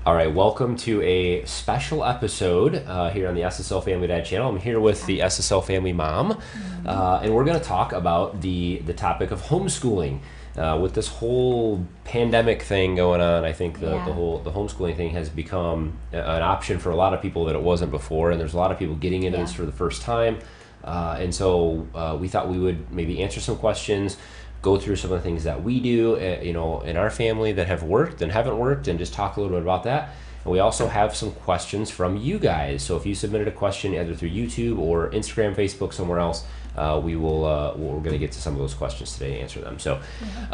All right, welcome to a special episode here on the SSL Family Dad channel. I'm here with the SSL Family Mom, and we're going to talk about the topic of homeschooling. With this whole pandemic thing going on, I think the homeschooling thing has become an option for a lot of people that it wasn't before, and there's a lot of people getting into this for the first time. And so we thought we would maybe answer some questions, go through some of the things that we do, in our family that have worked and haven't worked, and just talk a little bit about that. And we also have some questions from you guys. So if you submitted a question either through YouTube or Instagram, Facebook, somewhere else, we're going to get to some of those questions today and answer them. So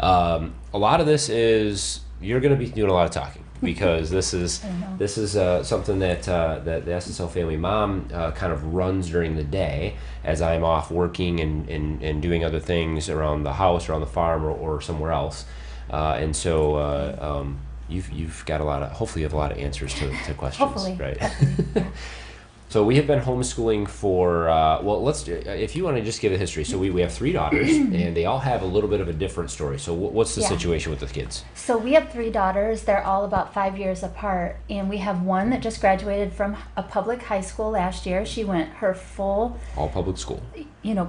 a lot of this is, you're going to be doing a lot of talking, because this is something that the SSL Family Mom kind of runs during the day as I'm off working and doing other things around the house, around the farm, or somewhere else. And so you've got hopefully you have a lot of answers to questions. Hopefully. Right? Yeah. So we have been homeschooling for, if you want to just give a history. So we have 3 daughters, and they all have a little bit of a different story. So what's the situation with the kids? So we have 3 daughters. They're all about 5 years apart. And we have one that just graduated from a public high school last year. She went her full all public school,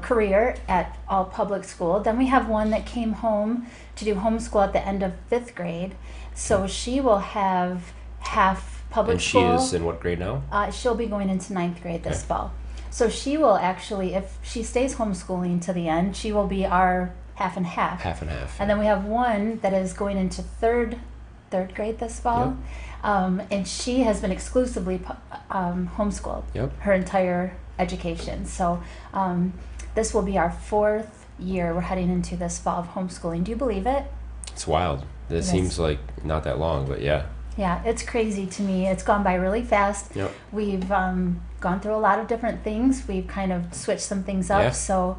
career at all public school. Then we have one that came home to do homeschool at the end of 5th grade. So she will have half public school. And she is in what grade now? She'll be going into 9th grade this fall. So she will actually, if she stays homeschooling to the end, she will be our half and half. Half and half. And then we have one that is going into third grade this fall. Yep. And she has been exclusively homeschooled her entire education. So this will be our 4th year we're heading into this fall of homeschooling. Do you believe it? It's wild. It seems like not that long, but yeah. Yeah, it's crazy to me. It's gone by really fast. Yep. We've gone through a lot of different things. We've kind of switched some things up. Yeah. So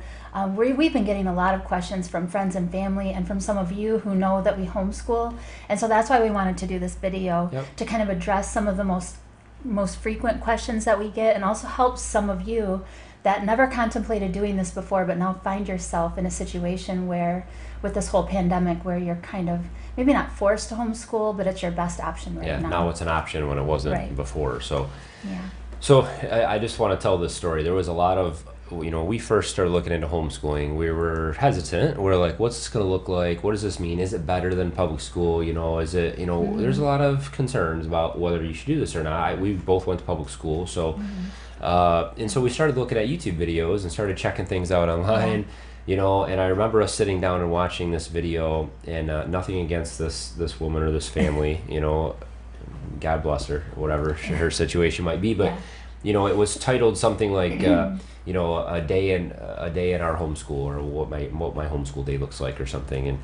we've been getting a lot of questions from friends and family, and from some of you who know that we homeschool. And so that's why we wanted to do this video, to kind of address some of the most frequent questions that we get, and also help some of you that never contemplated doing this before, but now find yourself in a situation where, with this whole pandemic, where you're kind of maybe not forced to homeschool, but it's your best option now. Yeah, now it's an option when it wasn't before. So, yeah. So I just want to tell this story. There was a lot of, we first started looking into homeschooling. We were hesitant. We're like, what's this going to look like? What does this mean? Is it better than public school? Is it, there's a lot of concerns about whether you should do this or not. We both went to public school, so. And so we started looking at YouTube videos and started checking things out online, and I remember us sitting down and watching this video, and nothing against this woman or this family, God bless her, whatever her situation might be, but it was titled something like a day in our homeschool, or what my homeschool day looks like, or something.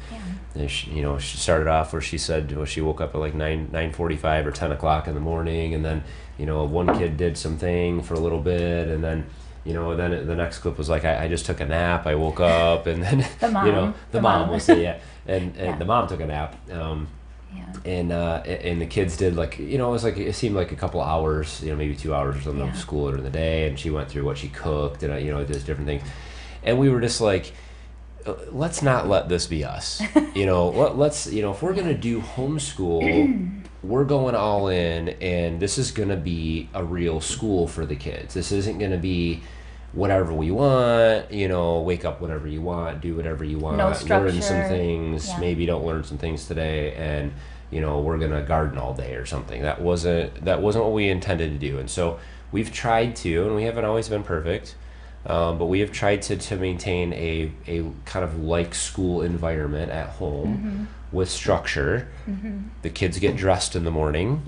And she started off where she said, she woke up at like 9:45 or 10 o'clock in the morning, and then one kid did something for a little bit, and then then the next clip was like, I just took a nap, I woke up, and then the mom will say and the mom took a nap, and the kids did it seemed like a couple hours, maybe 2 hours or something of school during the day, and she went through what she cooked, and just different things, and we were just like, let's not let this be us. Let's if we're gonna do homeschool, we're going all in, and this is gonna be a real school for the kids. This isn't gonna be whatever we want, wake up whenever you want, do whatever you want, no structure. Learn some things, maybe don't learn some things today, and we're gonna garden all day or something. That wasn't what we intended to do. And so we've tried to, and we haven't always been perfect, but we have tried to maintain a kind of like school environment at home, with structure. The kids get dressed in the morning,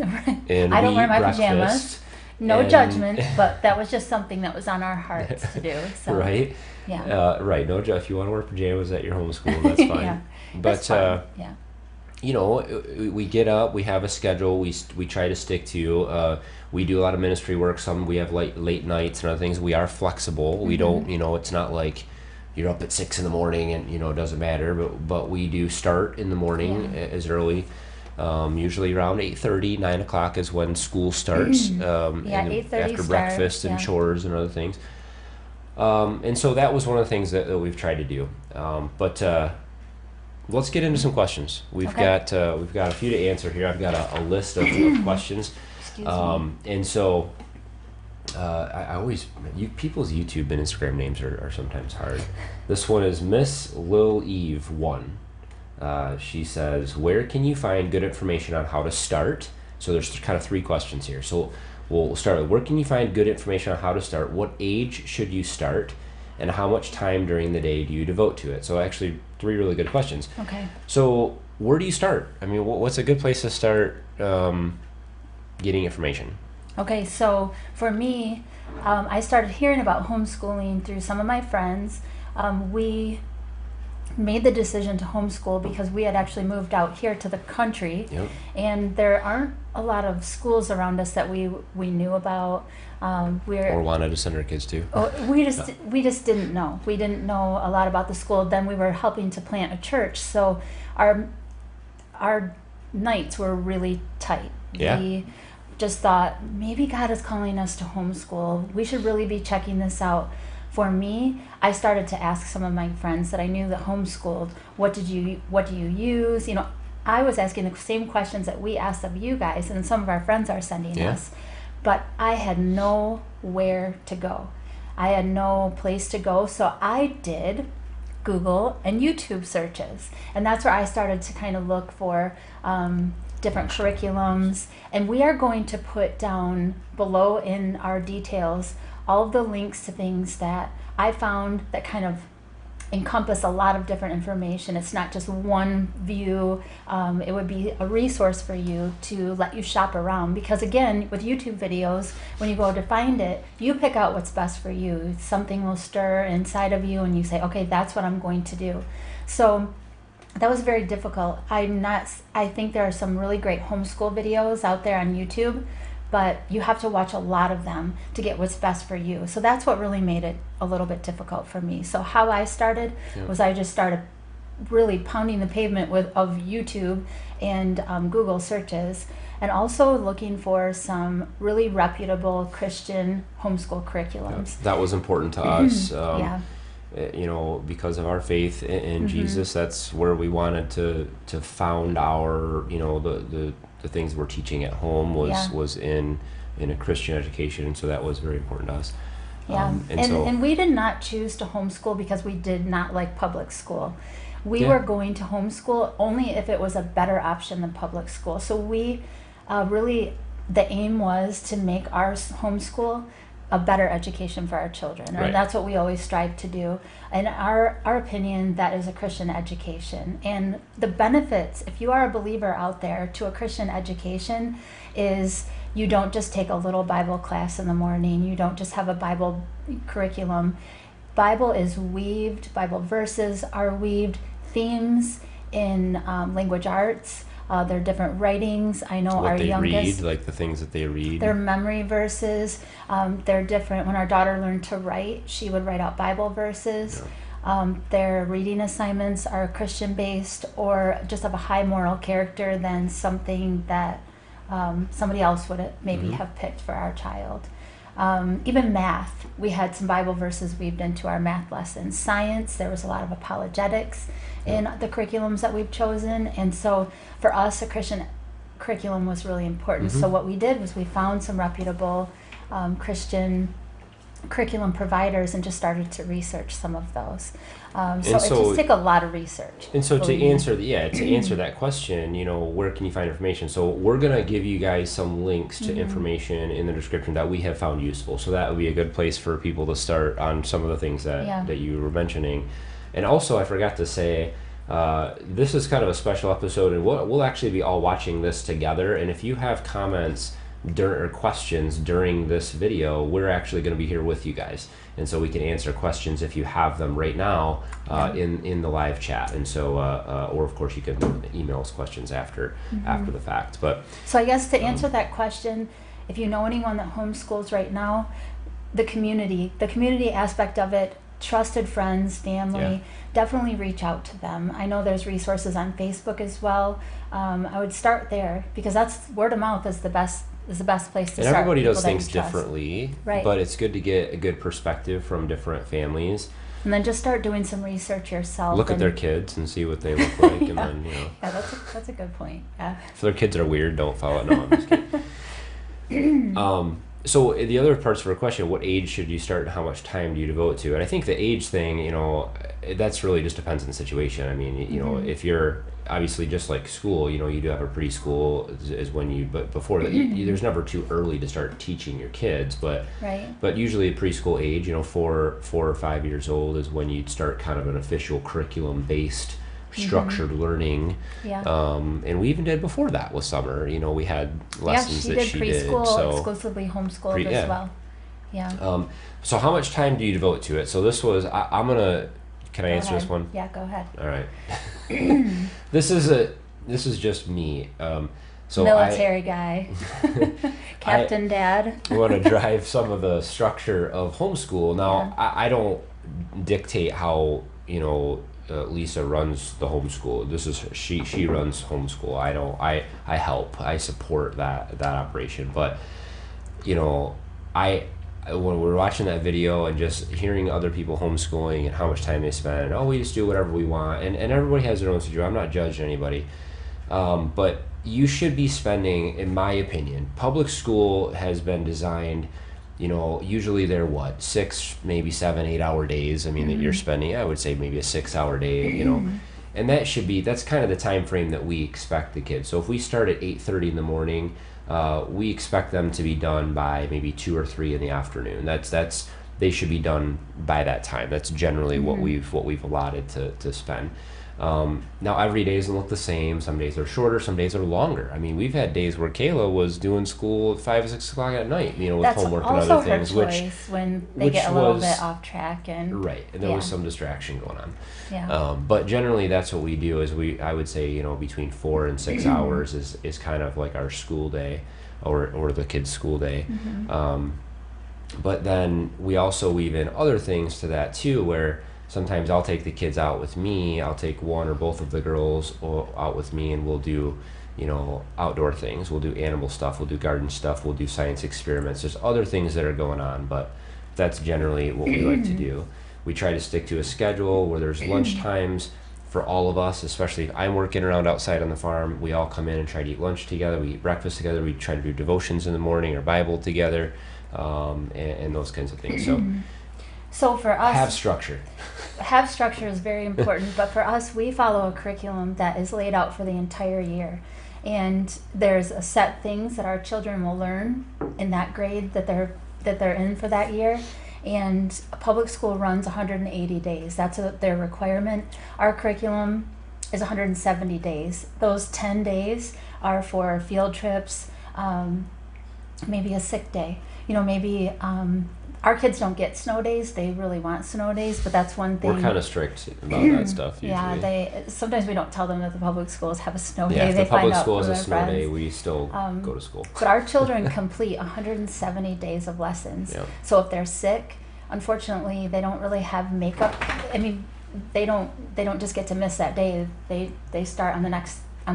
and I don't wear my breakfast, pajamas. No judgment, but that was just something that was on our hearts to do. So, right? Yeah. Right. No, if you want to wear pajamas at your homeschool, that's fine. But fine. We get up, we have a schedule, we try to stick to. We do a lot of ministry work. Some we have late nights and other things. We are flexible. We don't, it's not like you're up at 6 in the morning and it doesn't matter. But we do start in the morning as early. Usually around 8:30, 9 o'clock is when school starts. 8:30 after breakfast and chores and other things. And so that was one of the things that we've tried to do. But let's get into some questions. We've got a few to answer here. I've got a list of questions. Excuse me. And so I always, people's YouTube and Instagram names are sometimes hard. This one is Miss Lil Eve 1. She says, where can you find good information on how to start? So there's kind of 3 questions here. So we'll start with, where can you find good information on how to start? What age should you start? And how much time during the day do you devote to it? So actually 3 really good questions. Okay. So where do you start? I mean, what's a good place to start getting information? Okay, so for me, I started hearing about homeschooling through some of my friends. We made the decision to homeschool because we had actually moved out here to the country. Yep. And there aren't a lot of schools around us that we knew about. Or wanted to send our kids to. We just didn't know. We didn't know a lot about the school. Then we were helping to plant a church, so our nights were really tight. Yeah. We just thought maybe God is calling us to homeschool. We should really be checking this out. For me, I started to ask some of my friends that I knew that homeschooled, what do you use? You know, I was asking the same questions that we asked of you guys, and some of our friends are sending us. But I had nowhere to go. I had no place to go, so I did Google and YouTube searches. And that's where I started to kind of look for different curriculums. And we are going to put down below in our details all of the links to things that I found that kind of encompass a lot of different information. It's not just one view. It would be a resource for you to let you shop around, because again, with YouTube videos, when you go to find it, you pick out what's best for you. Something will stir inside of you and you say, okay, that's what I'm going to do. So that was very difficult. I think there are some really great homeschool videos out there on YouTube, but you have to watch a lot of them to get what's best for you. So that's what really made it a little bit difficult for me. So how I started was I just started really pounding the pavement of YouTube and Google searches, and also looking for some really reputable Christian homeschool curriculums. That was important to us. You know, because of our faith in Jesus, that's where we wanted to found our, you know, the things we're teaching at home was in a Christian education, and so that was very important to us. And we did not choose to homeschool because we did not like public school. We were going to homeschool only if it was a better option than public school. So we really, the aim was to make our homeschool a better education for our children. And that's what we always strive to do. In our opinion, that is a Christian education. And the benefits, if you are a believer out there, to a Christian education is you don't just take a little Bible class in the morning. You don't just have a Bible curriculum. Bible is weaved, Bible verses are weaved, themes in language arts. Their different writings. I know our youngest, read, like the things that they read. Their memory verses. They're different. When our daughter learned to write, she would write out Bible verses. Their reading assignments are Christian based or just of a high moral character than something that somebody else would maybe have picked for our child. Even math, we had some Bible verses weaved into our math lessons. Science, there was a lot of apologetics in the curriculums that we've chosen. And so for us, a Christian curriculum was really important. So what we did was we found some reputable Christian curriculum providers and just started to research some of those. So it just took a lot of research. And so to answer that question, you know, where can you find information? So we're going to give you guys some links to information in the description that we have found useful. So that would be a good place for people to start on some of the things that you were mentioning. And also, I forgot to say, this is kind of a special episode, and we'll actually be all watching this together. And if you have comments or questions during this video, we're actually going to be here with you guys, and so we can answer questions if you have them right now in the live chat. And so, or of course, you can email us questions after the fact. But so I guess to answer that question, if you know anyone that homeschools right now, the community aspect of it. Trusted friends, family, definitely reach out to them. I know there's resources on Facebook as well. I would start there because that's word of mouth is the best place to start. And everybody does things differently, right? But it's good to get a good perspective from different families. And then just start doing some research yourself. Look at their kids and see what they look like, and then, you know. Yeah, that's a good point. Yeah. If their kids are weird, don't follow it. No, I'm just kidding. So the other parts of our question, what age should you start and how much time do you devote to? And I think the age thing, you know, that's really just depends on the situation. I mean, you know, if you're obviously just like school, you know, you do have a preschool is when you, but before that, there's never too early to start teaching your kids, but usually a preschool age, you know, 4 or 5 years old is when you'd start kind of an official curriculum based structured learning. And we even did before that with Summer, you know, we had lessons that she did. Preschool, so exclusively homeschooled as well. Yeah. So how much time do you devote to it? So this was, I'm gonna, can I answer this one? Yeah, go ahead. All right. This is just me. So military guy, Captain Dad. I want to drive some of the structure of homeschool. Now, I don't dictate how, you know, Lisa runs the homeschool. This is she runs homeschool. I don't. I help. I support that operation. But, you know, when we're watching that video and just hearing other people homeschooling and how much time they spend, and we just do whatever we want, and everybody has their own situation. I'm not judging anybody, but you should be spending, in my opinion, public school has been designed, you know, usually they're 6, maybe 7, 8 hour days. I mean, that you're spending, I would say maybe a 6 hour day, you know, and that's kind of the time frame that we expect the kids. So if we start at 8:30 in the morning, we expect them to be done by maybe 2 or 3 in the afternoon. They should be done by that time. That's generally what we've allotted to spend. Now every day doesn't look the same. Some days are shorter, some days are longer. I mean, we've had days where Kayla was doing school at 5 or 6 o'clock at night, you know, with homework and other things. That's also her choice when they get a little bit off track and there was some distraction going on. Yeah. But generally, that's what we do. I would say, you know, between 4 and 6 hours is kind of like our school day, or the kids' school day. But then we also weave in other things to that too, where sometimes I'll take the kids out with me. I'll take one or both of the girls out with me, and we'll do, you know, outdoor things. We'll do animal stuff. We'll do garden stuff. We'll do science experiments. There's other things that are going on, but that's generally what we like to do. We try to stick to a schedule where there's lunch times for all of us, especially if I'm working around outside on the farm. We all come in and try to eat lunch together. We eat breakfast together. We try to do devotions in the morning or Bible together, and those kinds of things. So for us, have structure. Have structure is very important, but for us, we follow a curriculum that is laid out for the entire year. And there's a set things that our children will learn in that grade that they're in for that year. And public school runs 180 days. That's their requirement. Our curriculum is 170 days. Those 10 days are for field trips, maybe a sick day. You know, maybe our kids don't get snow days. They really want snow days, but that's one thing. We're kind of strict about that stuff usually. Yeah, sometimes we don't tell them that the public schools have a snow day. Yeah, if the public school has a snow friends. day, we still go to school. But our children complete 170 days of lessons. Yeah. So if they're sick, unfortunately, they don't really have makeup. I mean, they don't just get to miss that day. They start on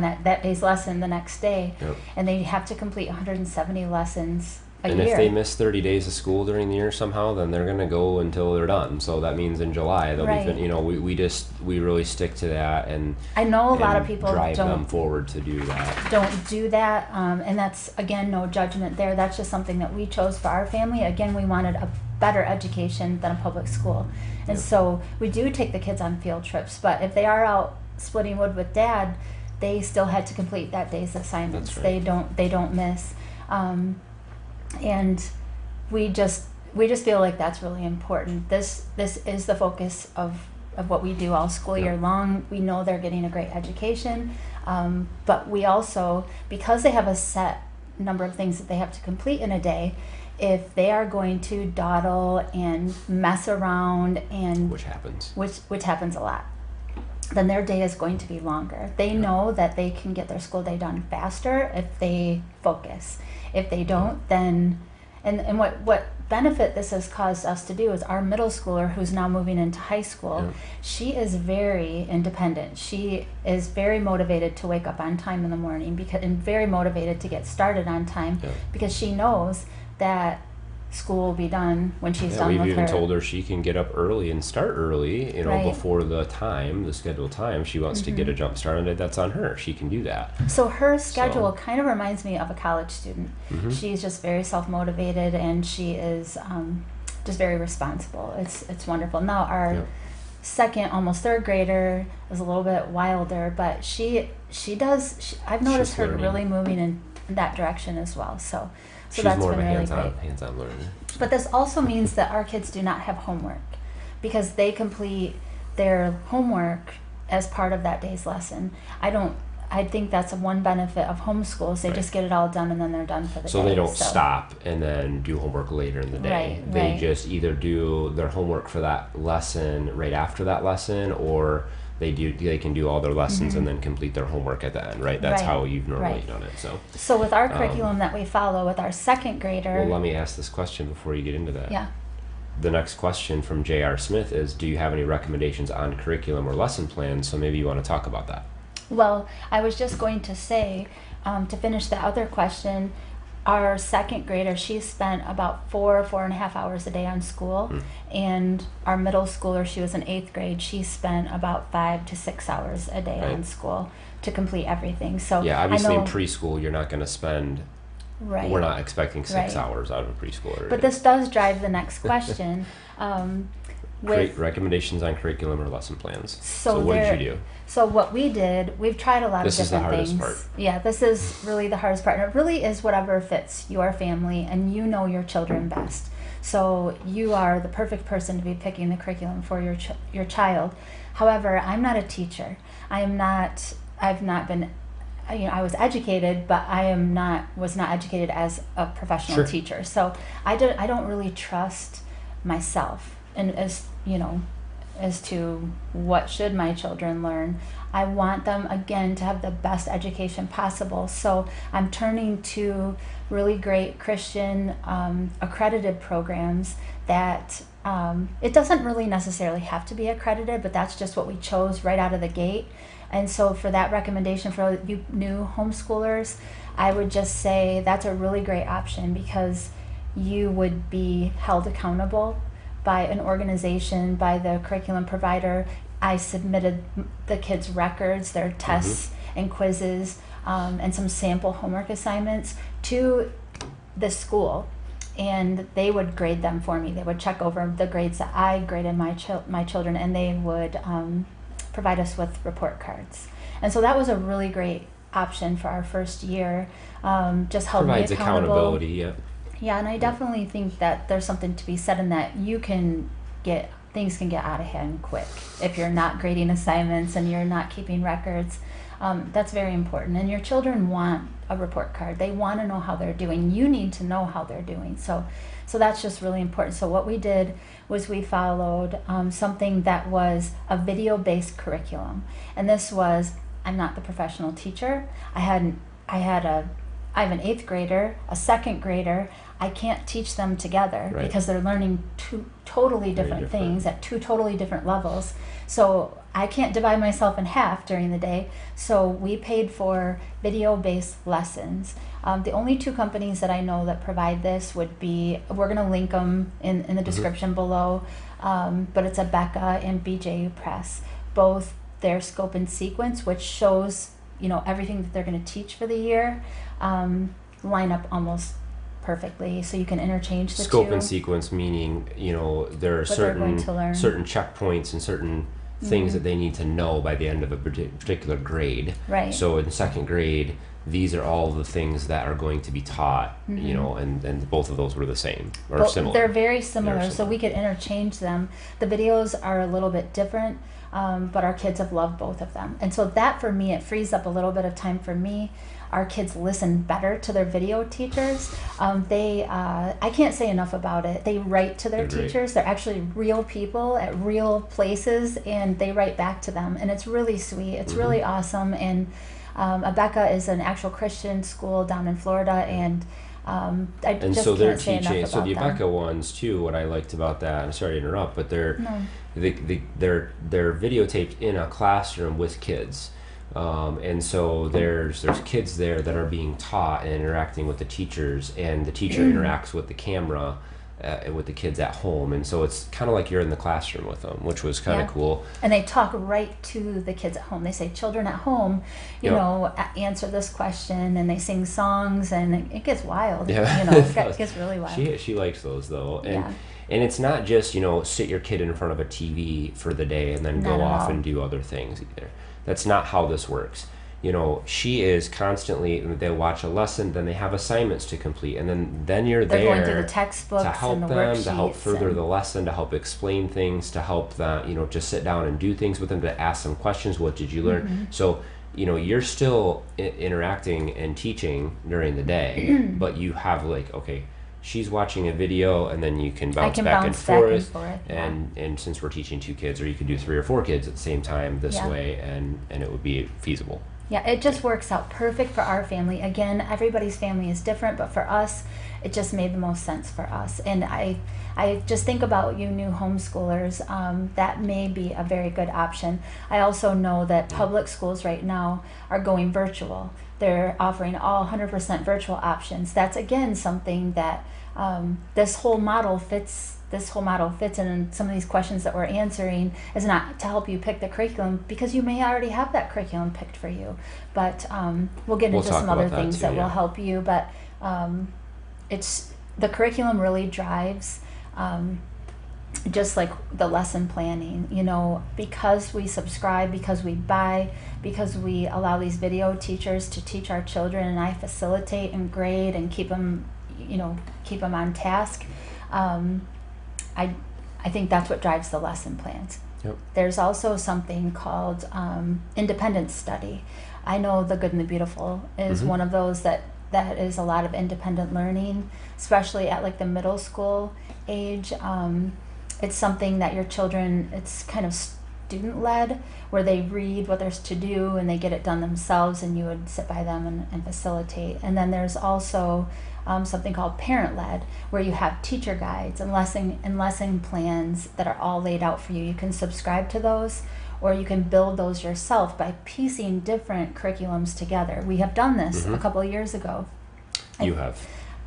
that day's lesson the next day, and they have to complete 170 lessons. And if they miss 30 days of school during the year somehow, then they're going to go until they're done. So that means in July they'll be, you know, we really stick to that, and I know a lot of people drive them forward to do that. Don't do that, and that's, again, no judgment there. That's just something that we chose for our family. Again, we wanted a better education than a public school, and so we do take the kids on field trips. But if they are out splitting wood with Dad, they still had to complete that day's assignments. That's right. They don't miss. And we just feel like that's really important. This is the focus of what we do all school year long. We know they're getting a great education, but we also, because they have a set number of things that they have to complete in a day, if they are going to dawdle and mess around, and which happens a lot, then their day is going to be longer. They know that they can get their school day done faster if they focus. If they don't, then, and what benefit this has caused us to do is our middle schooler, who's now moving into high school, she is very independent. She is very motivated to wake up on time in the morning, and very motivated to get started on time, because she knows that school will be done when she's Yeah, done we've with even her. told her she can get up early and start early, Right. before the scheduled time. She wants to get a jump start on it, that's on her. She can do that. So her schedule kind of reminds me of a college student. Mm-hmm. She's just very self-motivated, and she is just very responsible. It's wonderful. Now our second, almost third grader is a little bit wilder, but I've noticed her really moving in that direction as well. So She's that's more of been a really hands-on learner. But this also means that our kids do not have homework, because they complete their homework as part of that day's lesson. I think that's one benefit of homeschool, is they just get it all done and then they're done for the day. So they don't stop and then do homework later in the day. Right, They right. just either do their homework for that lesson right after that lesson, or they can do all their lessons and then complete their homework at the end, right? That's Right, how you've normally right. done it. So with our curriculum that we follow with our second grader. Well, let me ask this question before you get into that. Yeah. The next question from J.R. Smith is, do you have any recommendations on curriculum or lesson plans? So maybe you want to talk about that. Well, I was just going to say, to finish the other question, our second grader, she spent about 4.5 hours a day on school, and our middle schooler, she was in 8th grade, she spent about 5 to 6 hours a day on school to complete everything. So yeah, obviously in preschool, you're not going to spend. Right. We're not expecting 6 hours out of a preschooler. But this does drive the next question. With recommendations on curriculum or lesson plans. So what did you do? So what we did, we've tried a lot of different things. This is the hardest part. Yeah, this is really the hardest part. And it really is whatever fits your family, and you know your children best. So you are the perfect person to be picking the curriculum for your child. However, I'm not a teacher. I've not been, I was educated, but was not educated as a professional teacher. So I don't really trust myself, and as to what should my children learn. I want them, again, to have the best education possible. So I'm turning to really great Christian accredited programs that it doesn't really necessarily have to be accredited, but that's just what we chose right out of the gate. And so for that recommendation for you new homeschoolers, I would just say that's a really great option, because you would be held accountable by an organization, by the curriculum provider. I submitted the kids' records, their tests and quizzes, and some sample homework assignments to the school, and they would grade them for me. They would check over the grades that I graded my children, and they would provide us with report cards. And so that was a really great option for our first year. Just held me accountable. Provides accountability, yeah. Yeah, and I definitely think that there's something to be said in that things can get out of hand quick if you're not grading assignments and you're not keeping records. That's very important. And your children want a report card. They want to know how they're doing. You need to know how they're doing. So that's just really important. So what we did was we followed something that was a video-based curriculum. And this was, I'm not the professional teacher. I have an 8th grader, a 2nd grader. I can't teach them together because they're learning two totally different things at two totally different levels. So I can't divide myself in half during the day. So we paid for video-based lessons. The only two companies that I know that provide this would be, we're going to link them in the description below, but it's Becca and BJU Press. Both their scope and sequence, which shows everything that they're going to teach for the year, line up almost perfectly, so you can interchange the scope two. And sequence meaning there are certain checkpoints and certain things that they need to know by the end of a particular grade. Right. So in 2nd grade, these are all the things that are going to be taught, and both of those were the same or similar. They're very similar, so we could interchange them. The videos are a little bit different, but our kids have loved both of them. And so that, for me, it frees up a little bit of time for me. Our kids listen better to their video teachers. I can't say enough about it. They write to their teachers. They're actually real people at real places, and they write back to them. And it's really sweet. It's really awesome. And Becca is an actual Christian school down in Florida, and I just so they're can't say enough about so the them. Becca ones too. What I liked about that, I'm sorry to interrupt, but they're videotaped in a classroom with kids. And so there's kids there that are being taught and interacting with the teachers, and the teacher interacts with the camera with the kids at home, and so it's kind of like you're in the classroom with them, which was kind of cool. And they talk right to the kids at home. They say, children at home, you know, answer this question, and they sing songs, and it gets wild. Yeah. You know, it gets really wild. She likes those though, and it's not just, you know, sit your kid in front of a TV for the day and then go off and do other things either. That's not how this works. You know, she is constantly, they watch a lesson, then they have assignments to complete, and then you're They're there going through the textbooks to help and the them, worksheets, to help further the lesson, to help explain things, to help them, you know, just sit down and do things with them, to ask them questions. What did you learn? So, you know, you're still interacting and teaching during the day, but you have like, okay, she's watching a video, and then you can bounce back and forth. And since we're teaching 2 kids, or you could do 3 or 4 kids at the same time this way, and it would be feasible. Yeah, it just works out perfect for our family. Again, everybody's family is different, but for us, it just made the most sense for us. And I just think about you new homeschoolers, that may be a very good option. I also know that public schools right now are going virtual. They're offering all 100% virtual options. That's, again, something that this whole model fits, and some of these questions that we're answering is not to help you pick the curriculum, because you may already have that curriculum picked for you, but we'll get into some other things that will help you. But it's the curriculum really drives just like the lesson planning, you know, because we subscribe, because we buy, because we allow these video teachers to teach our children, and I facilitate and grade and keep them on task. I think that's what drives the lesson plans. Yep. There's also something called independence study. I know The Good and the Beautiful is one of those that is a lot of independent learning, especially at like the middle school age. It's something that your children, it's kind of student-led, where they read what there's to do and they get it done themselves, and you would sit by them and facilitate. And then there's also something called parent-led, where you have teacher guides and lesson plans that are all laid out for you. You can subscribe to those, or you can build those yourself by piecing different curriculums together. We have done this a couple of years ago.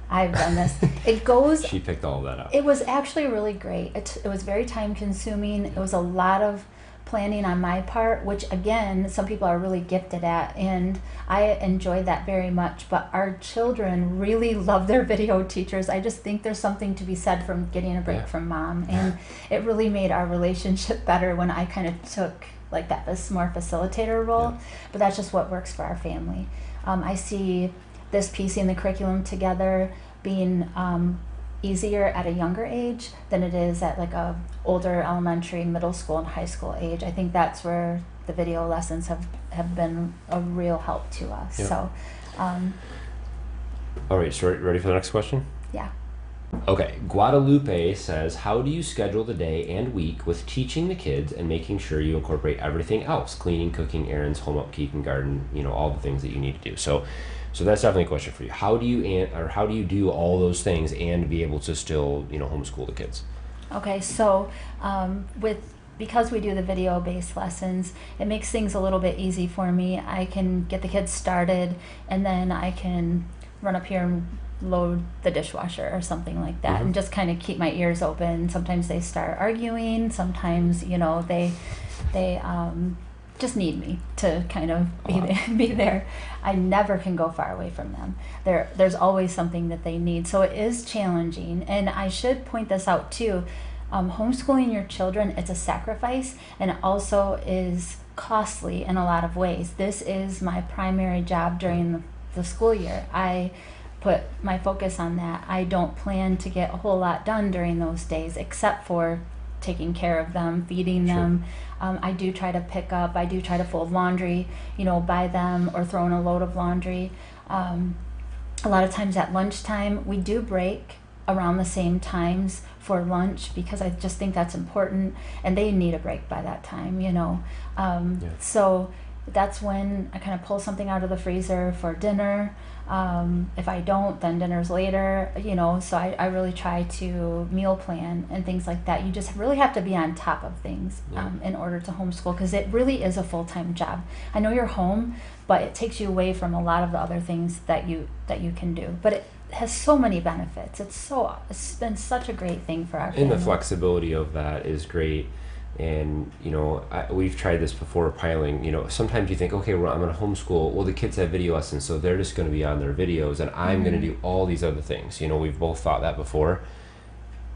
I've done this. It goes. She picked all of that up. It was actually really great. It was very time consuming. It was a lot of planning on my part, which again, some people are really gifted at, and I enjoyed that very much. But our children really love their video teachers. I just think there's something to be said from getting a break from mom, and it really made our relationship better when I kind of took like this more facilitator role. But that's just what works for our family. I see this piecing the curriculum together being easier at a younger age than it is at like a older elementary, middle school, and high school age. I think that's where the video lessons have been a real help to us. So all right, so ready for the next question? Yeah. Okay, Guadalupe says, how do you schedule the day and week with teaching the kids and making sure you incorporate everything else, cleaning, cooking, errands, home upkeep, and garden, you know, all the things that you need to do? So that's definitely a question for you. How do you do all those things and be able to still, you know, homeschool the kids? Okay, so because we do the video-based lessons, it makes things a little bit easy for me. I can get the kids started, and then I can run up here and load the dishwasher or something like that, and just kind of keep my ears open. Sometimes they start arguing. Sometimes, you know, they just need me to kind of be there. I never can go far away from them. There's always something that they need. So it is challenging. And I should point this out too. Homeschooling your children, it's a sacrifice, and it also is costly in a lot of ways. This is my primary job during the school year. I put my focus on that. I don't plan to get a whole lot done during those days, except for taking care of them, feeding them. I do try to pick up, I do try to fold laundry, you know, by them, or throw in a load of laundry. A lot of times at lunchtime, we do break around the same times for lunch, because I just think that's important, and they need a break by that time, you know. So that's when I kind of pull something out of the freezer for dinner. If I don't, then dinner's later, you know, so I really try to meal plan and things like that. You just really have to be on top of things in order to homeschool, because it really is a full-time job. I know you're home, but it takes you away from a lot of the other things that you can do. But has so many benefits. It's been such a great thing for our family. And the flexibility of that is great. And, you know, we've tried this before, piling, you know, sometimes you think, okay, well, I'm going to homeschool. Well, the kids have video lessons, so they're just going to be on their videos, and I'm going to do all these other things. You know, we've both thought that before.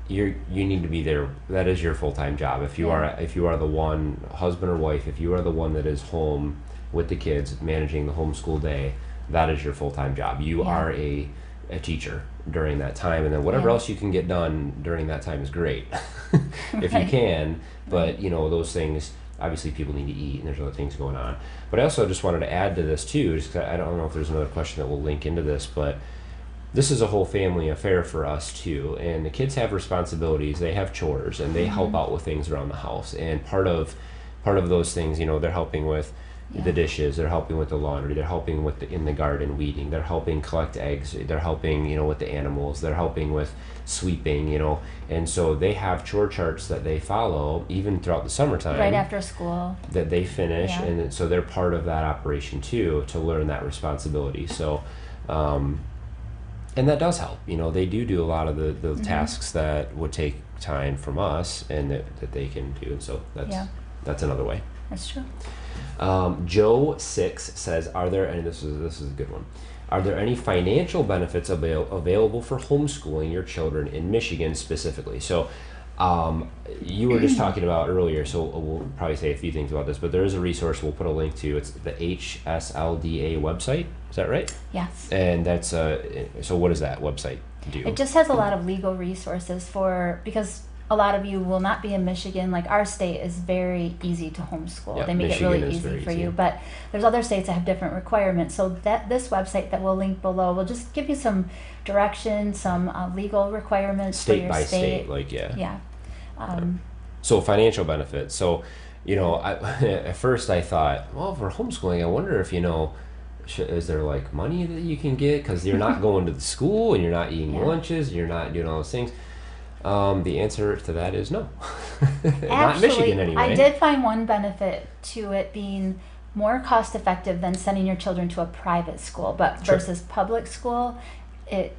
You need to be there. That is your full-time job. If you are the one, husband or wife, if you are the one that is home with the kids, managing the homeschool day, that is your full-time job. You are a teacher during that time, and then whatever else you can get done during that time is great if you can. But you know, those things, obviously people need to eat, and there's other things going on. But I also just wanted to add to this too, just 'cause I don't know if there's another question that will link into this, but this is a whole family affair for us too, and the kids have responsibilities, they have chores, and they help out with things around the house. And part of those things, you know, they're helping with the dishes, they're helping with the laundry, they're helping with in the garden weeding, they're helping collect eggs, they're helping, you know, with the animals, they're helping with sweeping, you know. And so they have chore charts that they follow even throughout the summertime, right after school, that they finish. And so they're part of that operation too, to learn that responsibility. So and that does help, you know. They do a lot of the tasks that would take time from us, and that they can do. And so that's another way. That's true. Joe 6 says, are there, and this is a good one, are there any financial benefits available for homeschooling your children in Michigan specifically? So you were just talking about earlier, so we'll probably say a few things about this, but there is a resource we'll put a link to. It's the HSLDA website. Is that right? Yes. And that's so what does that website do? It just has a lot of legal resources because a lot of you will not be in Michigan. Like, our state is very easy to homeschool. Yep, they make Michigan it really easy for you, but there's other states that have different requirements. So this website that we'll link below will just give you some direction, some legal requirements state for your by state. state, like Yeah. So financial benefits. So, you know, at first I thought, well, for homeschooling, I wonder if, you know, is there like money that you can get, because you're not going to the school and you're not eating lunches, you're not doing all those things. The answer to that is no. Not in Michigan anyway. I did find one benefit to it being more cost effective than sending your children to a private school, but versus public school, it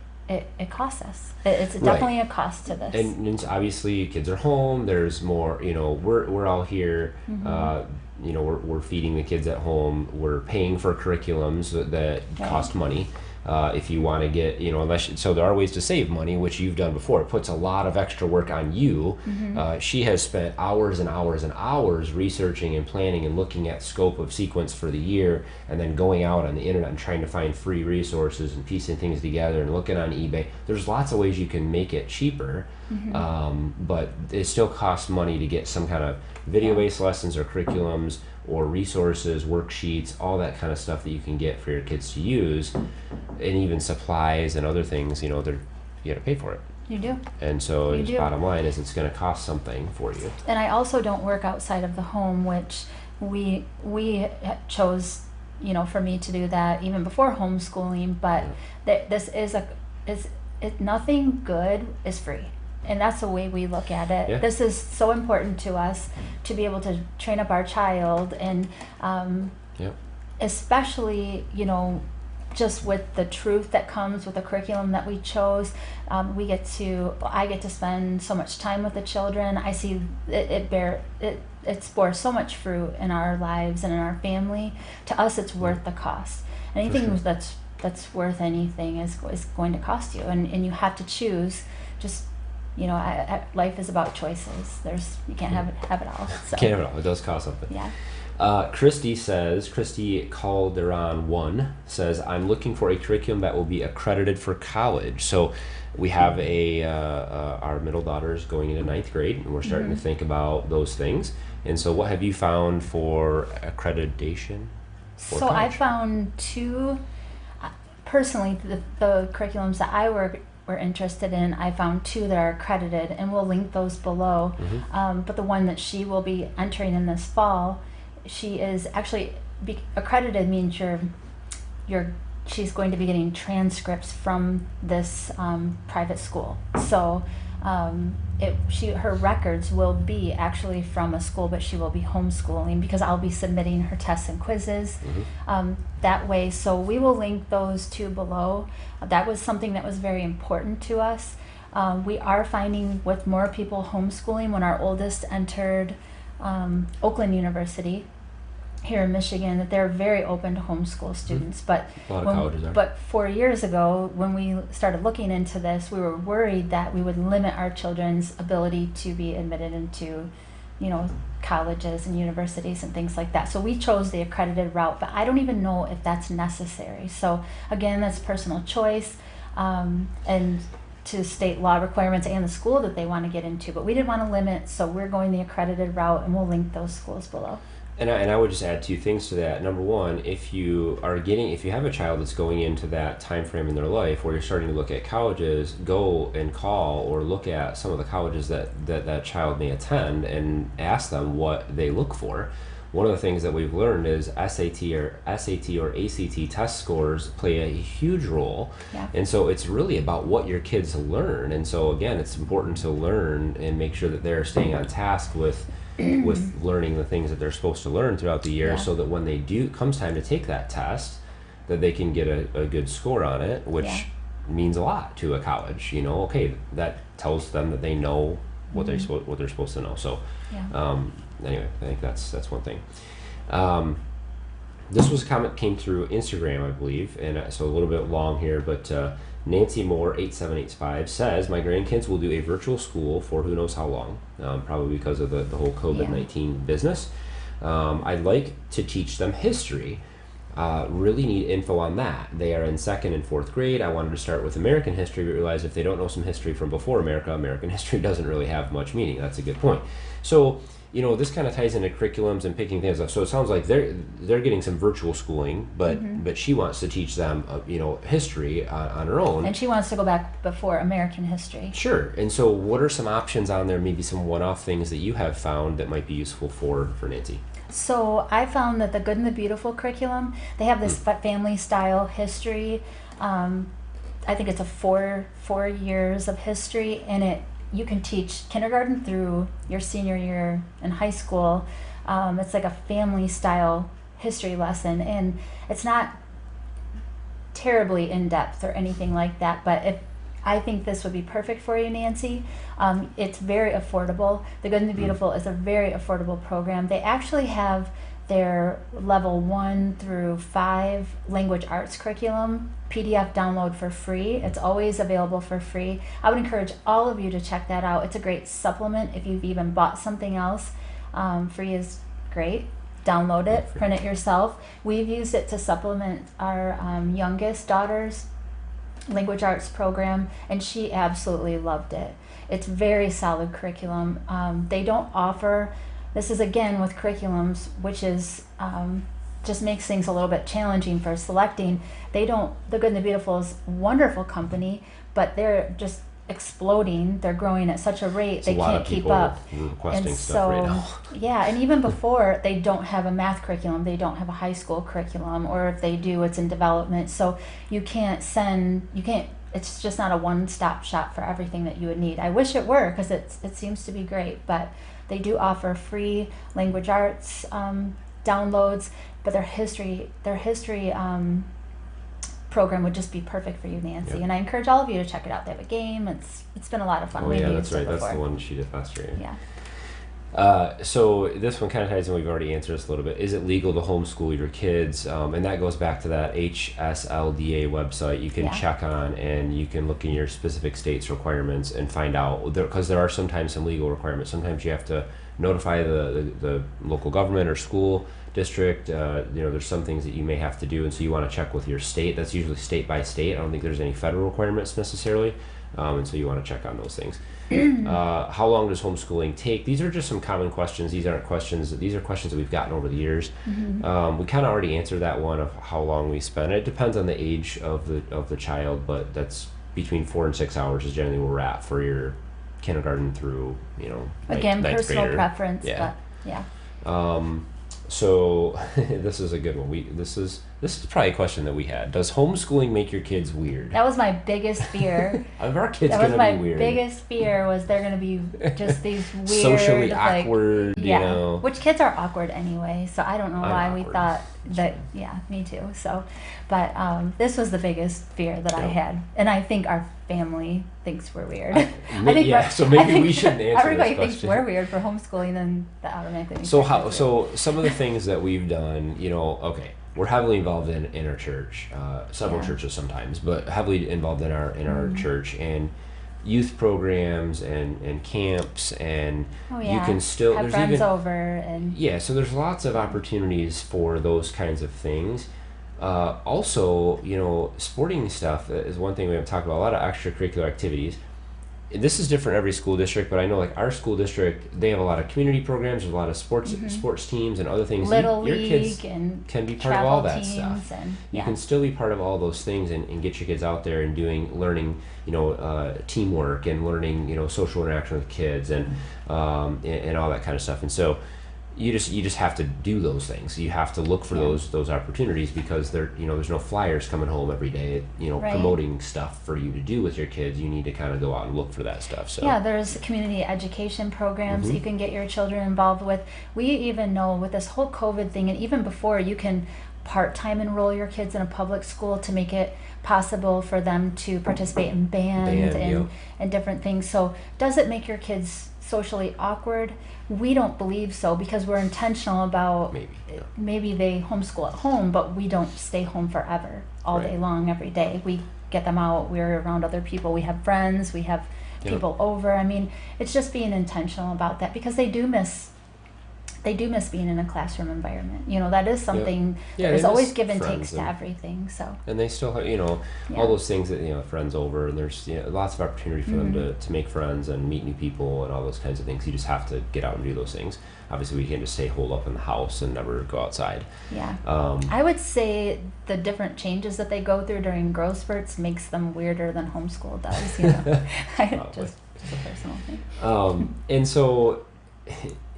costs us. It's definitely a cost to this. And obviously kids are home, there's more, you know, we're all here, you know, we're feeding the kids at home, we're paying for curriculums that cost money. If you want to get, you know, so there are ways to save money, which you've done before. It puts a lot of extra work on you. She has spent hours and hours and hours researching and planning and looking at scope of sequence for the year, and then going out on the internet and trying to find free resources and piecing things together and looking on eBay. There's lots of ways you can make it cheaper, but it still costs money to get some kind of video-based lessons or curriculums or resources, worksheets, all that kind of stuff that you can get for your kids to use, and even supplies and other things. You know, you got to pay for it. You do. And so the bottom line is it's going to cost something for you. And I also don't work outside of the home, which we chose, you know, for me to do that even before homeschooling. But this is nothing good is free. And that's the way we look at it. Yeah. This is so important to us to be able to train up our child, and especially, you know, just with the truth that comes with the curriculum that we chose. I get to spend so much time with the children. I see it bore so much fruit in our lives and in our family. To us, it's worth the cost. Anything that's worth anything is going to cost you, and you have to choose. Just, you know, life is about choices. You can't have it all. So. Can't have it all. It does cost something. Yeah. Christy Calderon 1 says, I'm looking for a curriculum that will be accredited for college. So we have our middle daughter is going into 9th grade, and we're starting to think about those things. And so what have you found for accreditation for college? I found two, personally, the curriculums that I were interested in, I found two that are accredited, and we'll link those below. But the one that she will be entering in this fall, she is actually accredited, means she's going to be getting transcripts from this private school. So Her records will be actually from a school, but she will be homeschooling because I'll be submitting her tests and quizzes that way. So we will link those two below. That was something that was very important to us. We are finding with more people homeschooling, when our oldest entered Oakland University here in Michigan, that they're very open to homeschool students. But a lot of colleges are. But 4 years ago, when we started looking into this, we were worried that we would limit our children's ability to be admitted into, colleges and universities and things like that. So we chose the accredited route, but I don't even know if that's necessary. So again, that's personal choice, and to state law requirements and the school that they want to get into. But we didn't want to limit, so we're going the accredited route, and we'll link those schools below. And I would just add two things to that. Number one, if you have a child that's going into that time frame in their life where you're starting to look at colleges, go and call or look at some of the colleges that child may attend and ask them what they look for. One of the things that we've learned is SAT or ACT test scores play a huge role. Yeah. And so it's really about what your kids learn. And so again, it's important to learn and make sure that they're staying on task with learning the things that they're supposed to learn throughout the year, so that when comes time to take that test, that they can get a good score on it, which means a lot to a college. Okay, that tells them that they know what they're supposed to know. So anyway, I think that's one thing. This was a comment came through Instagram, I believe, and so a little bit long here, but Nancy Moore 8785 says, my grandkids will do a virtual school for who knows how long, probably because of the whole COVID-19 business. I'd like to teach them history. Really need info on that. They are in 2nd and 4th grade. I wanted to start with American history, but realized if they don't know some history from before American history doesn't really have much meaning. That's a good point. So this kind of ties into curriculums and picking things up. So it sounds like they're getting some virtual schooling, but she wants to teach them, history on her own. And she wants to go back before American history. Sure. And so what are some options on there, maybe some one-off things that you have found that might be useful for Nancy? So I found that the Good and the Beautiful curriculum, they have this family-style history. I think it's a four years of history, and you can teach kindergarten through your senior year in high school. It's like a family-style history lesson, and it's not terribly in-depth or anything like that, but I think this would be perfect for you, Nancy. It's very affordable. The Good and the Beautiful is a very affordable program. They actually have their level 1 through 5 language arts curriculum PDF download for free. It's always available for free. I would encourage all of you to check that out. It's a great supplement if you've even bought something else. Free is great. Download it, print it yourself. We've used it to supplement our youngest daughter's language arts program, and she absolutely loved it. It's very solid curriculum. They don't offer, this is again with curriculums, which is just makes things a little bit challenging for selecting. The Good and the Beautiful is a wonderful company, but they're just exploding. They're growing at such a rate they can't keep up. Requesting stuff right now. Yeah, and even before, they don't have a math curriculum, they don't have a high school curriculum, or if they do, it's in development. So it's just not a one-stop shop for everything that you would need. I wish it were, because it seems to be great, but they do offer free language arts downloads, but their history program would just be perfect for you, Nancy. Yep. And I encourage all of you to check it out. They have a game. It's been a lot of fun. Oh, yeah, that's right. That's the one she did last year. Yeah. So this one kind of ties in. We've already answered this a little bit. Is it legal to homeschool your kids? And that goes back to that HSLDA website. You can check on, and you can look in your specific state's requirements and find out, because there are sometimes some legal requirements. Sometimes you have to notify the local government or school district. There's some things that you may have to do, and so you want to check with your state. That's usually state by state. I don't think there's any federal requirements necessarily, and so you want to check on those things. How long does homeschooling take? These are just some common questions. These are questions that we've gotten over the years. We kind of already answered that one of how long we spend. It depends on the age of the child, but that's between 4 and 6 hours is generally where we're at for your kindergarten through again, ninth personal grader. preference. Yeah. But yeah. So this is a good one. This is This is probably a question that we had. Does homeschooling make your kids weird? That was my biggest fear. Are our kids That was going to my be weird? biggest fear was they're going to be just these weird, Socially like, awkward, yeah, you know. which kids are awkward anyway. So I don't know why we awkward. thought that. Yeah, me too. So, but this was the biggest fear that I had, and I think our family thinks we're weird. So maybe we shouldn't answer everybody this thinks question. we're weird for homeschooling, and that automatically means So our how? kids are So some of the things that we've done, you know, okay, we're heavily involved in our church, several Yeah. churches sometimes, but heavily involved in our church and youth programs and camps, and Oh, yeah. you can still have there's friends even over and so there's lots of opportunities for those kinds of things. Also, you know, sporting stuff is one thing we haven't talked about. A lot of extracurricular activities. This is different every school district, but I know like our school district, they have a lot of community programs, there's a lot of sports teams and other things. Little Your League kids and can be part of all travel that teams stuff. and You can still be part of all those things and get your kids out there and learning, you know, teamwork and learning, you know, social interaction with kids and all that kind of stuff. And so you just have to do those things. You have to look for those opportunities, because there's no flyers coming home every day, you know, Right. promoting stuff for you to do with your kids. You need to kind of go out and look for that stuff. So Yeah, there's community education programs Mm-hmm. you can get your children involved with. We even know with this whole COVID thing, and even before, you can part-time enroll your kids in a public school to make it possible for them to participate in band and different things. So does it make your kids socially awkward? We don't believe so, because we're intentional about maybe they homeschool at home, but we don't stay home forever all day long every day. We get them out, we're around other people, we have friends, we have people over. I mean, it's just being intentional about that, because they do miss being in a classroom environment. You know, that is something. There's always give and takes to everything. So. And they still have, you know, all those things that, you know, friends over, and there's, you know, lots of opportunity for them to make friends and meet new people and all those kinds of things. You just have to get out and do those things. Obviously, we can't just stay holed up in the house and never go outside. Yeah. I would say the different changes that they go through during growth spurts makes them weirder than homeschool does. You know, just a personal thing. And so.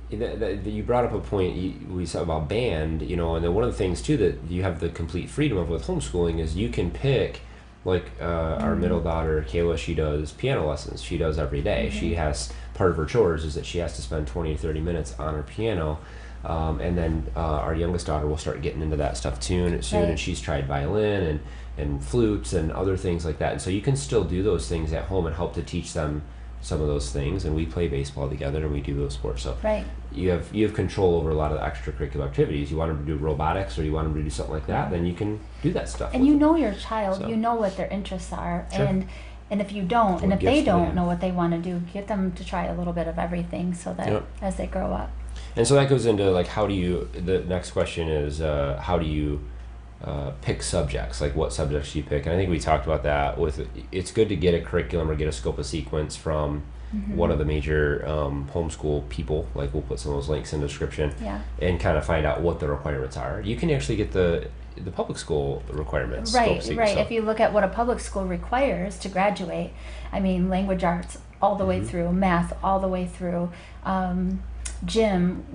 You brought up a point we saw about band, you know, and then one of the things too that you have the complete freedom of with homeschooling is you can pick, like our middle daughter Kayla, she does piano lessons. She does every day. She has, part of her chores is that she has to spend 20 to 30 minutes on her piano, and then our youngest daughter will start getting into that stuff soon, and she's tried violin and flutes and other things like that. And so you can still do those things at home and help to teach them some of those things, and we play baseball together and we do those sports. So you have control over a lot of the extracurricular activities. You want them to do robotics or you want them to do something like that, then you can do that stuff. And you know your child, you know what their interests are, and if you don't, and if they don't know what they want to do, get them to try a little bit of everything, so that as they grow up. And so that goes into like, the next question is how do you pick subjects? Like, what subjects do you pick? And I think we talked about that. It's good to get a curriculum or get a scope of sequence from one of the major homeschool people. Like, we'll put some of those links in the description, and kind of find out what the requirements are. You can actually get the public school requirements. Right. If you look at what a public school requires to graduate, I mean, language arts all the way through, math all the way through. Gym,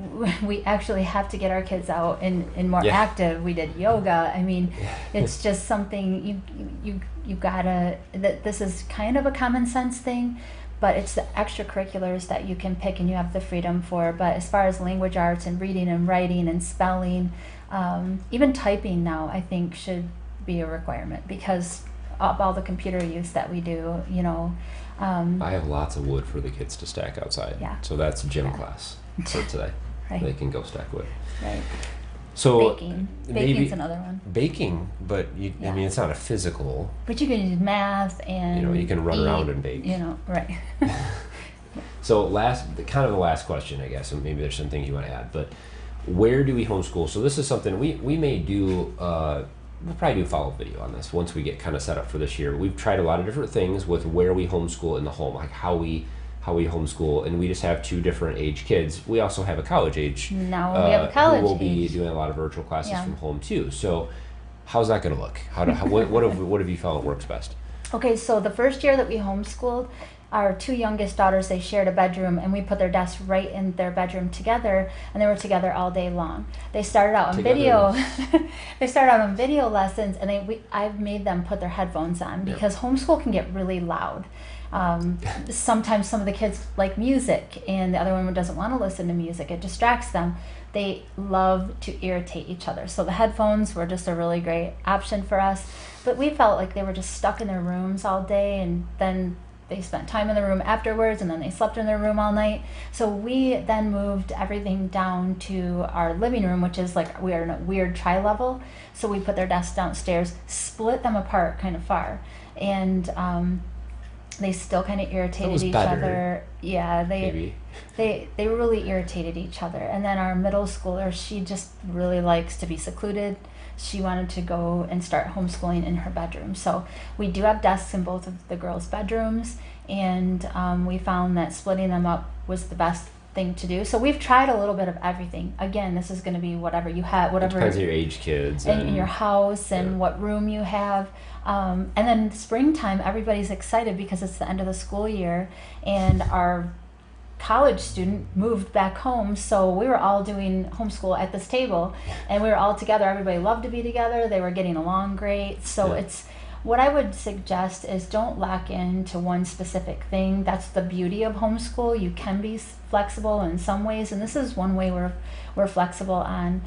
we actually have to get our kids out and more active. We did yoga. I mean, it's just something you gotta, that this is kind of a common sense thing, but it's the extracurriculars that you can pick and you have the freedom for. But as far as language arts and reading and writing and spelling, even typing now, I think should be a requirement, because of all the computer use that we do, you know. I have lots of wood for the kids to stack outside. So that's gym class for today. They can go stack wood. So baking's another one. Baking, but I mean, it's not a physical. But you can use math and, you know, you can run around and bake. You know, So the last question, I guess, and maybe there's some things you want to add, but where do we homeschool? So this is something we may do. We'll probably do a follow-up video on this once we get kind of set up for this year. We've tried a lot of different things with where we homeschool in the home, like how we homeschool, and we just have two different age kids. We also have a college age. Now we have a college who will age. be doing a lot of virtual classes from home too. So how's that going to look? What have you found works best? Okay, so the first year that we homeschooled, our two youngest daughters, they shared a bedroom, and we put their desks right in their bedroom together, and they were together all day long. They started out on video. They started out on video lessons, and I've made them put their headphones on because homeschool can get really loud. Sometimes some of the kids like music, and the other one doesn't want to listen to music. It distracts them. They love to irritate each other. So the headphones were just a really great option for us. But we felt like they were just stuck in their rooms all day, and then they spent time in the room afterwards, and then they slept in their room all night. So we then moved everything down to our living room, which is like we are in a weird tri-level. So we put their desks downstairs, split them apart kind of far, and they still kind of irritated each other. Yeah, they really irritated each other. And then our middle schooler, she just really likes to be secluded. She wanted to go and start homeschooling in her bedroom. So we do have desks in both of the girls' bedrooms, and we found that splitting them up was the best thing to do. So we've tried a little bit of everything. Again, this is going to be whatever you have, whatever it depends on your age kids and in your house and what room you have. And then springtime, everybody's excited because it's the end of the school year, and our college student moved back home, so we were all doing homeschool at this table, and we were all together. Everybody loved to be together. They were getting along great. So it's what I would suggest is don't lock into one specific thing. That's the beauty of homeschool. You can be flexible in some ways, and this is one way we're flexible on.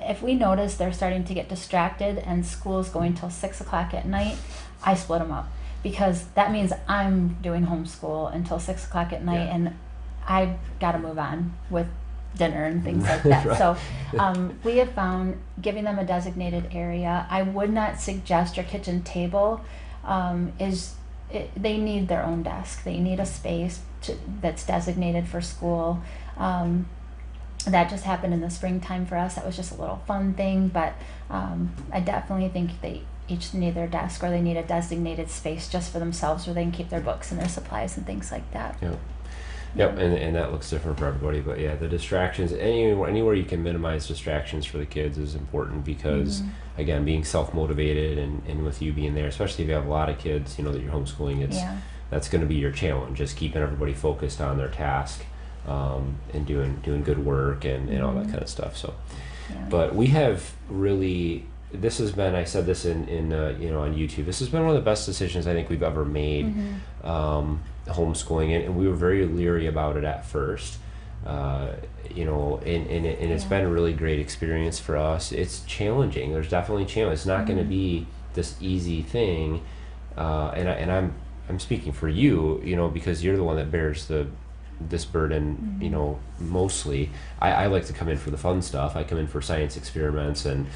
If we notice they're starting to get distracted and school's going till 6 o'clock at night, I split them up, because that means I'm doing homeschool until 6 o'clock at night, and I've got to move on with dinner and things like that. Right. So we have found giving them a designated area. I would not suggest your kitchen table they need their own desk. They need a space that's designated for school. That just happened in the springtime for us. That was just a little fun thing, but I definitely think they each need their desk, or they need a designated space just for themselves where they can keep their books and their supplies and things like that. Yep, and that looks different for everybody, but the distractions, anywhere you can minimize distractions for the kids is important, because again, being self-motivated and with you being there, especially if you have a lot of kids, that you're homeschooling, that's going to be your challenge, just keeping everybody focused on their task, and doing good work and all that kind of stuff. So, but we have really, this has been, I said this in on YouTube, this has been one of the best decisions I think we've ever made, homeschooling, and we were very leery about it at first, and it's been a really great experience for us. It's challenging. There's definitely challenge. It's not going to be this easy thing, and I'm speaking for you, because you're the one that bears this burden, mostly. I like to come in for the fun stuff. I come in for science experiments and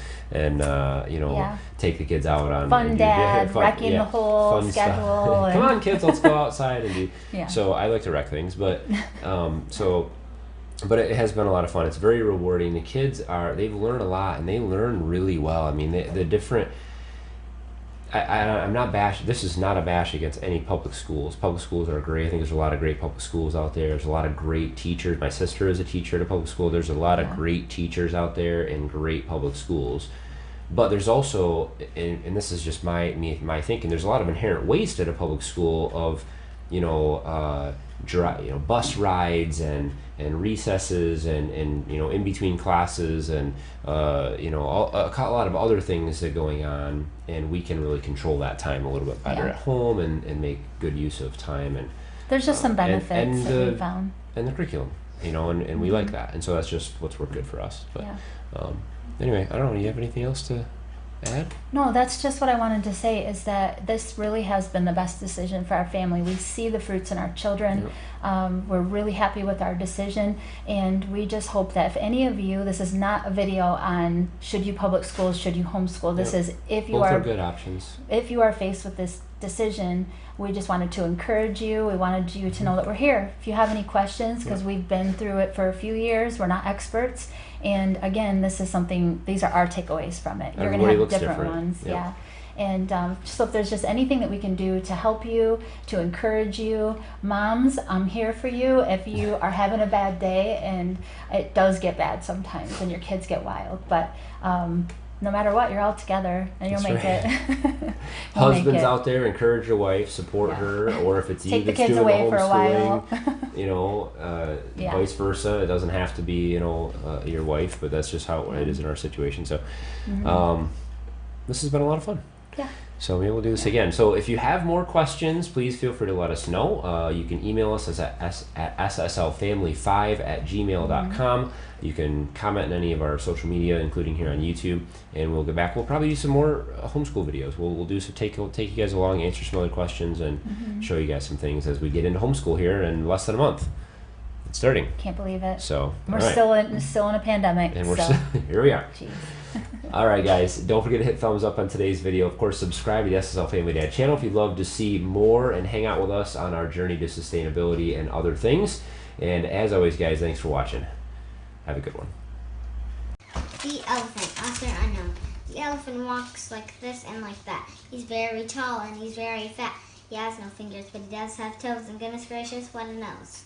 take the kids out on fun dad, wrecking the whole schedule. Come on, kids, let's go outside and do. So I like to wreck things, but but it has been a lot of fun. It's very rewarding. The kids they've learned a lot, and they learn really well. I mean, the different. I'm not bash. This is not a bash against any public schools. Public schools are great. I think there's a lot of great public schools out there. There's a lot of great teachers. My sister is a teacher at a public school. There's a lot of great teachers out there in great public schools. But there's also, and this is just my thinking, there's a lot of inherent waste at a public school of, bus rides and recesses and in between classes and a lot of other things that are going on, and we can really control that time a little bit better at home and make good use of time, and there's just some benefits that we found, and the curriculum, and we like that, and so that's just what's worked good for us. But anyway, I don't know, do you have anything else to add? No, that's just what I wanted to say, is that this really has been the best decision for our family. We see the fruits in our children. We're really happy with our decision, and we just hope that if any of you, this is not a video on should you public school, should you homeschool. This is if you both are good options. If you are faced with this decision, we just wanted to encourage you. We wanted you to know that we're here. If you have any questions, because we've been through it for a few years, we're not experts. And again, this is these are our takeaways from it. You're going to have different ones. And so if there's just anything that we can do to help you, to encourage you, moms, I'm here for you if you are having a bad day, and it does get bad sometimes and your kids get wild. But no matter what, you're all together, and you'll That's make right. it. Husbands out there, encourage your wife, support her, or if it's you Take the that's kids doing away the for a while. homeschooling, you know, vice versa. It doesn't have to be, you know, your wife, but that's just how it is in our situation. So, this has been a lot of fun. Yeah. So maybe we'll do this again. So if you have more questions, please feel free to let us know. You can email us at SSLFamily5@gmail.com. You can comment on any of our social media, including here on YouTube, and we'll get back. We'll probably do some more homeschool videos. We'll do some take you guys along, answer some other questions, and show you guys some things as we get into homeschool here in less than a month. It's starting. Can't believe it. So We're all right. still in a pandemic. And we're so. here we are. Jeez. All right, guys, don't forget to hit thumbs up on today's video. Of course, subscribe to the SSL Family Dad channel if you'd love to see more and hang out with us on our journey to sustainability and other things. And as always, guys, thanks for watching. Have a good one. The elephant, author unknown. The elephant walks like this and like that. He's very tall and he's very fat. He has no fingers, but he does have toes. And goodness gracious, what a nose.